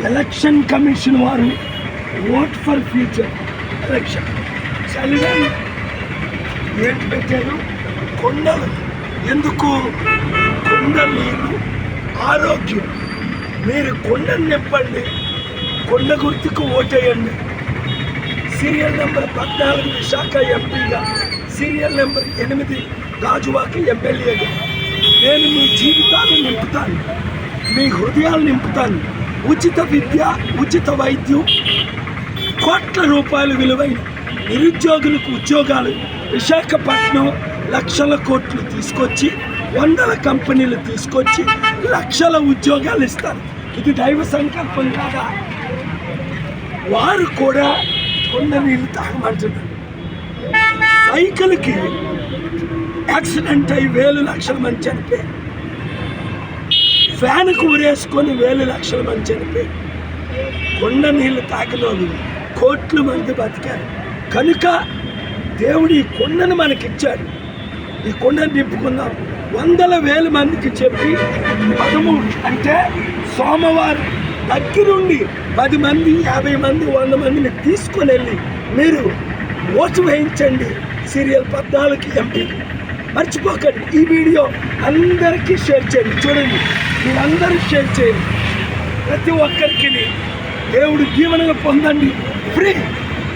Election commission వారు vote for future election చలిగాలి ఏంటి పెట్టారు? కొండలు. ఎందుకు? కొండ నీరు ఆరోగ్యం. మీరు కొండను నింపండి, కొండ గుర్తుకు ఓటేయండి. సీరియల్ నెంబర్ 14 విశాఖ ఎంపీగా, సీరియల్ నెంబర్ 8 గాజువాక ఎమ్మెల్యేగా నేను మీ జీవితాలు నింపుతాను, మీ హృదయాలు నింపుతాను. ఉచిత విద్య, ఉచిత వైద్యం, కోట్ల రూపాయలు విలువైన నిరుద్యోగులకు ఉద్యోగాలు, విశాఖపట్నం లక్షల కోట్లు తీసుకొచ్చి, 100 కంపెనీలు తీసుకొచ్చి లక్షల ఉద్యోగాలు ఇస్తారు. ఇది దైవ సంకల్పం కాదా? వారు కూడా కొండ నీళ్ళు తాగమంటున్నారు. సైకిల్కి యాక్సిడెంట్ అయి 1,000 లక్షల మంది చనిపోయారు. ఫ్యాన్కు ఊరేసుకొని 1,000 లక్షల మంది చనిపోయారు. కొండ నీళ్ళు తాగిన వాళ్ళు కోట్ల మంది బతికారు. కనుక దేవుడు ఈ కొండను మనకిచ్చాడు. ఈ కొండను నింపుకుందాం. 100,000 మందికి చెప్పి 13 అంటే సోమవారం దగ్గరుండి 10 మంది, 50 మంది, 100 మందిని తీసుకొని వెళ్ళి మీరు ఓటు వేయించండి. సీరియల్ 14 ఎంపీకి. మర్చిపోకండి. ఈ వీడియో అందరికీ షేర్ చేయండి. చూడండి, మీరందరూ షేర్ చేయండి. ప్రతి ఒక్కరికి దేవుడు దీవెనలు పొందండి. ఫ్రీ.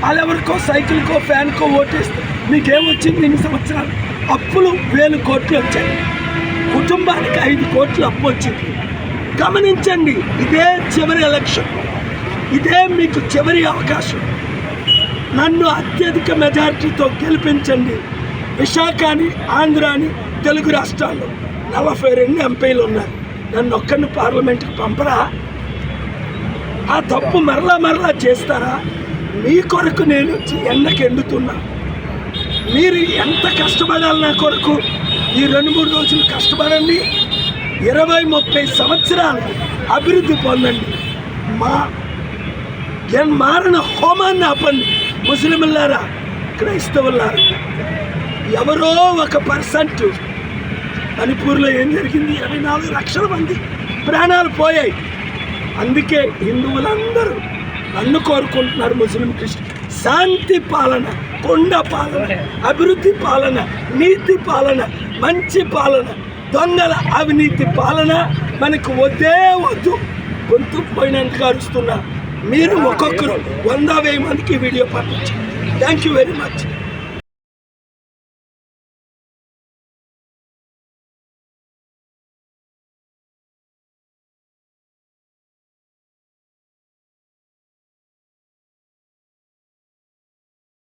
వాళ్ళెవరికో సైకిల్కో ఫ్యాన్కో ఓటేస్తే మీకేమొచ్చింది? 2 సంవత్సరాలు అప్పులు 1,000 కోట్లు వచ్చాయి. కుటుంబానికి 5 కోట్లు అప్పు వచ్చింది. గమనించండి, ఇదే చివరి ఎలక్షన్, ఇదే మీకు చివరి అవకాశం. నన్ను అత్యధిక మెజారిటీతో గెలిపించండి. విశాఖని, ఆంధ్రాని, తెలుగు రాష్ట్రాల్లో 42 ఎంపీలు ఉన్నారు. నన్ను ఒక్కరిని పార్లమెంట్కి పంపరా? ఆ తప్పు మరలా చేస్తారా? మీ కొరకు నేను ఎండకి ఎండుతున్నా. మీరు ఎంత కష్టపడాలి నా కొరకు? ఈ 2-3 రోజులు కష్టపడండి. 20-30 సంవత్సరాలు అభివృద్ధి పొందండి. మారణ హోమాన్ని ఆపండి. ముస్లింలారా, క్రైస్తవులారా, ఎవరో 1% మణిపూర్లో ఏం జరిగింది? 24 లక్షల మంది ప్రాణాలు పోయాయి. అందుకే హిందువులందరూ నన్ను కోరుకుంటున్నారు. ముస్లిం, క్రిస్టియన్ శాంతి పాలన, కొండ పాలన, అభివృద్ధి పాలన, నీతి పాలన, మంచి పాలన. దొంగల అవినీతి పాలన మనకు వద్దే వద్దు. గొంతు పోయినందుకు అరుస్తున్నా. మీరు ఒక్కొక్కరు 100-1000 మందికి వీడియో పంపించండి. Thank you very much.